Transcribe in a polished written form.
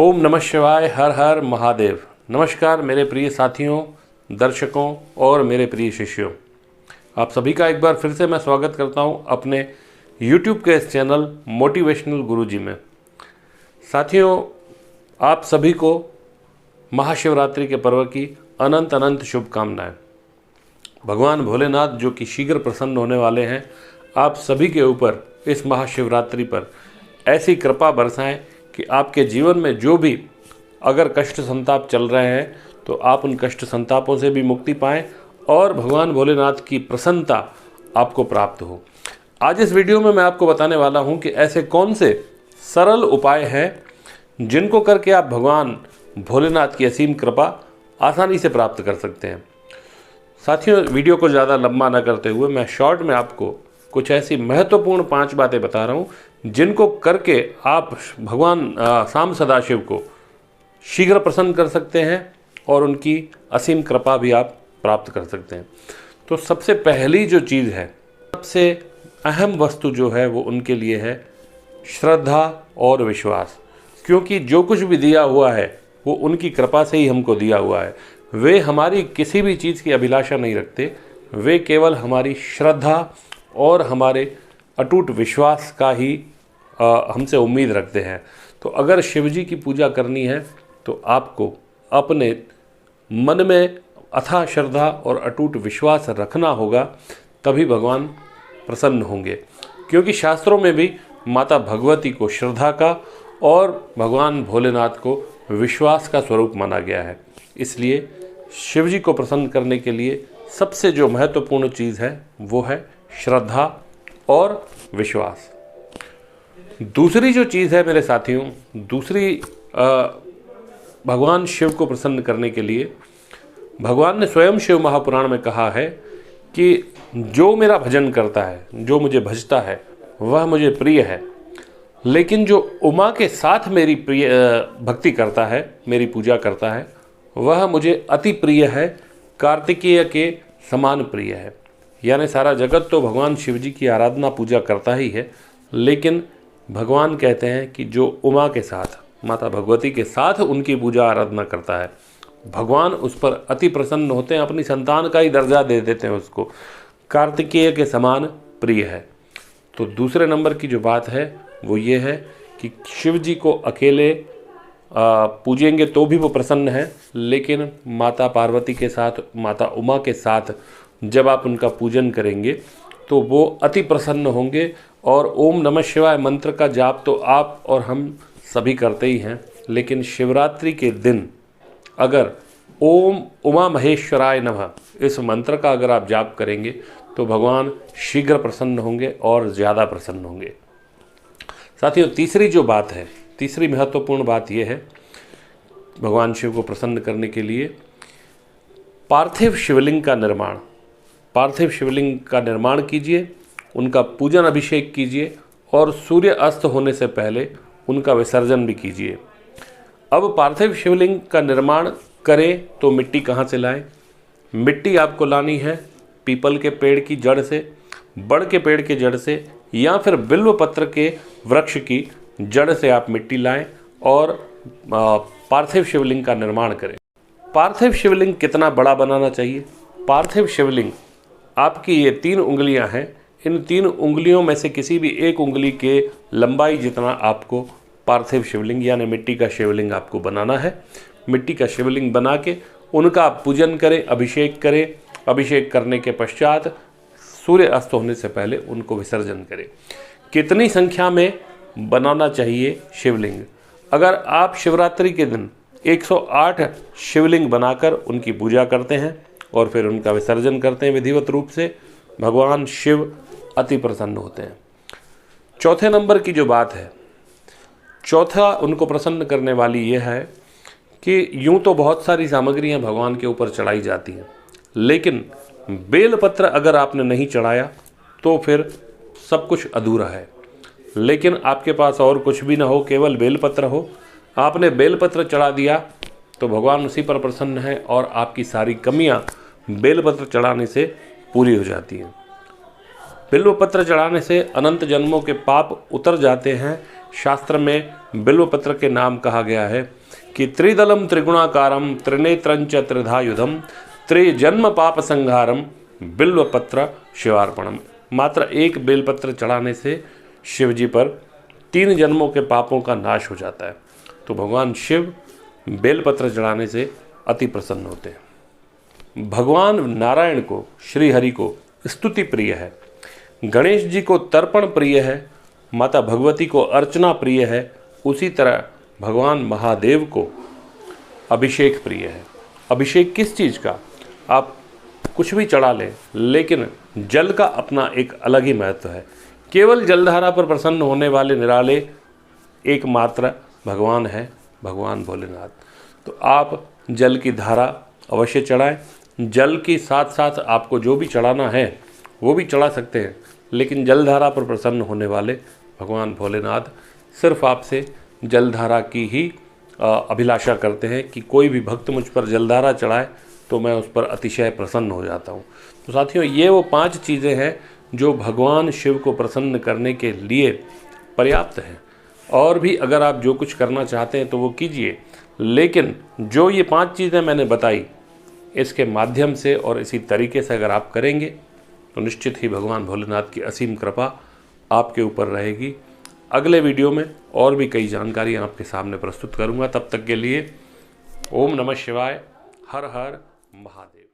ओम नमः शिवाय। हर हर महादेव। नमस्कार मेरे प्रिय साथियों, दर्शकों और मेरे प्रिय शिष्यों, आप सभी का एक बार फिर से मैं स्वागत करता हूं अपने YouTube के इस चैनल मोटिवेशनल गुरुजी में। साथियों, आप सभी को महाशिवरात्रि के पर्व की अनंत अनंत शुभकामनाएं। भगवान भोलेनाथ जो कि शीघ्र प्रसन्न होने वाले हैं, आप सभी के ऊपर इस महाशिवरात्रि पर ऐसी कृपा बरसाएं कि आपके जीवन में जो भी अगर कष्ट संताप चल रहे हैं तो आप उन कष्ट संतापों से भी मुक्ति पाएं और भगवान भोलेनाथ की प्रसन्नता आपको प्राप्त हो। आज इस वीडियो में मैं आपको बताने वाला हूं कि ऐसे कौन से सरल उपाय हैं जिनको करके आप भगवान भोलेनाथ की असीम कृपा आसानी से प्राप्त कर सकते हैं। साथियों, वीडियो को ज़्यादा लंबा न करते हुए मैं शॉर्ट में आपको कुछ ऐसी महत्वपूर्ण 5 बातें बता रहा हूं जिनको करके आप भगवान शाम सदाशिव को शीघ्र प्रसन्न कर सकते हैं और उनकी असीम कृपा भी आप प्राप्त कर सकते हैं। तो सबसे पहली जो चीज़ है, सबसे अहम वस्तु जो है वो उनके लिए है श्रद्धा और विश्वास। क्योंकि जो कुछ भी दिया हुआ है वो उनकी कृपा से ही हमको दिया हुआ है। वे हमारी किसी भी चीज़ की अभिलाषा नहीं रखते, वे केवल हमारी श्रद्धा और हमारे अटूट विश्वास का ही हमसे उम्मीद रखते हैं। तो अगर शिव जी की पूजा करनी है तो आपको अपने मन में अथाह श्रद्धा और अटूट विश्वास रखना होगा, तभी भगवान प्रसन्न होंगे। क्योंकि शास्त्रों में भी माता भगवती को श्रद्धा का और भगवान भोलेनाथ को विश्वास का स्वरूप माना गया है। इसलिए शिव जी को प्रसन्न करने के लिए सबसे जो महत्वपूर्ण चीज़ है वो है श्रद्धा और विश्वास। दूसरी जो चीज़ है मेरे साथियों, दूसरी भगवान शिव को प्रसन्न करने के लिए भगवान ने स्वयं शिव महापुराण में कहा है कि जो मेरा भजन करता है, जो मुझे भजता है, वह मुझे प्रिय है। लेकिन जो उमा के साथ मेरी प्रिय भक्ति करता है, मेरी पूजा करता है, वह मुझे अति प्रिय है, कार्तिकेय के समान प्रिय है। यानी सारा जगत तो भगवान शिव जी की आराधना पूजा करता ही है, लेकिन भगवान कहते हैं कि जो उमा के साथ, माता भगवती के साथ उनकी पूजा आराधना करता है, भगवान उस पर अति प्रसन्न होते हैं, अपनी संतान का ही दर्जा दे देते हैं उसको, कार्तिकेय के समान प्रिय है। तो दूसरे नंबर की जो बात है वो ये है कि शिव जी को अकेले पूजेंगे तो भी वो प्रसन्न है, लेकिन माता पार्वती के साथ, माता उमा के साथ जब आप उनका पूजन करेंगे तो वो अति प्रसन्न होंगे। और ओम नमः शिवाय मंत्र का जाप तो आप और हम सभी करते ही हैं, लेकिन शिवरात्रि के दिन अगर ओम उमा महेश्वराय नमः इस मंत्र का अगर आप जाप करेंगे तो भगवान शीघ्र प्रसन्न होंगे और ज़्यादा प्रसन्न होंगे। साथियों, तीसरी जो बात है, तीसरी महत्वपूर्ण बात यह है भगवान शिव को प्रसन्न करने के लिए पार्थिव शिवलिंग का निर्माण। पार्थिव शिवलिंग का निर्माण कीजिए, उनका पूजन अभिषेक कीजिए और सूर्य अस्त होने से पहले उनका विसर्जन भी कीजिए। अब पार्थिव शिवलिंग का निर्माण करें तो मिट्टी कहाँ से लाएं? मिट्टी आपको लानी है पीपल के पेड़ की जड़ से, बड़ के पेड़ के जड़ से, या फिर बिल्व पत्र के वृक्ष की जड़ से आप मिट्टी लाएं और पार्थिव शिवलिंग का निर्माण करें। पार्थिव शिवलिंग कितना बड़ा बनाना चाहिए? पार्थिव शिवलिंग आपकी ये 3 उंगलियां हैं, इन 3 उंगलियों में से किसी भी एक उंगली के लंबाई जितना आपको पार्थिव शिवलिंग यानी मिट्टी का शिवलिंग आपको बनाना है। मिट्टी का शिवलिंग बना के उनका आप पूजन करें, अभिषेक करें। अभिषेक करने के पश्चात सूर्य अस्त होने से पहले उनको विसर्जन करें। कितनी संख्या में बनाना चाहिए शिवलिंग? अगर आप शिवरात्रि के दिन 108 शिवलिंग बनाकर उनकी पूजा करते हैं और फिर उनका विसर्जन करते हैं विधिवत रूप से, भगवान शिव अति प्रसन्न होते हैं। चौथे नंबर की जो बात है, चौथा उनको प्रसन्न करने वाली यह है कि यूं तो बहुत सारी सामग्रियां भगवान के ऊपर चढ़ाई जाती हैं, लेकिन बेलपत्र अगर आपने नहीं चढ़ाया तो फिर सब कुछ अधूरा है। लेकिन आपके पास और कुछ भी ना हो, केवल बेलपत्र हो, आपने बेलपत्र चढ़ा दिया तो भगवान उसी पर प्रसन्न है और आपकी सारी कमियां बेलपत्र चढ़ाने से पूरी हो जाती हैं। बिल्व पत्र चढ़ाने से अनंत जन्मों के पाप उतर जाते हैं। शास्त्र में बिल्व पत्र के नाम कहा गया है कि त्रिदलम त्रिगुणाकारम त्रिनेत्रंच त्रिधायुधम त्रिजन्म पाप संहारम बिल्व पत्र शिवार्पणम। मात्र एक बेलपत्र चढ़ाने से शिव जी पर 3 जन्मों के पापों का नाश हो जाता है। तो भगवान शिव बेलपत्र चढ़ाने से अति प्रसन्न होते हैं। भगवान नारायण को, श्री हरि को स्तुति प्रिय है, गणेश जी को तर्पण प्रिय है, माता भगवती को अर्चना प्रिय है, उसी तरह भगवान महादेव को अभिषेक प्रिय है। अभिषेक किस चीज़ का? आप कुछ भी चढ़ा लें, लेकिन जल का अपना एक अलग ही महत्व है। केवल जलधारा पर प्रसन्न होने वाले निराले एकमात्र भगवान है, भगवान भोलेनाथ। तो आप जल की धारा अवश्य चढ़ाएं। जल के साथ साथ आपको जो भी चढ़ाना है वो भी चढ़ा सकते हैं, लेकिन जलधारा पर प्रसन्न होने वाले भगवान भोलेनाथ सिर्फ आपसे जलधारा की ही अभिलाषा करते हैं कि कोई भी भक्त मुझ पर जलधारा चढ़ाए तो मैं उस पर अतिशय प्रसन्न हो जाता हूँ। तो साथियों, ये वो 5 चीज़ें हैं जो भगवान शिव को प्रसन्न करने के लिए पर्याप्त हैं। और भी अगर आप जो कुछ करना चाहते हैं तो वो कीजिए, लेकिन जो ये 5 चीज़ें मैंने बताई, इसके माध्यम से और इसी तरीके से अगर आप करेंगे तो निश्चित ही भगवान भोलेनाथ की असीम कृपा आपके ऊपर रहेगी। अगले वीडियो में और भी कई जानकारियाँ आपके सामने प्रस्तुत करूँगा। तब तक के लिए ओम नमः शिवाय, हर हर महादेव।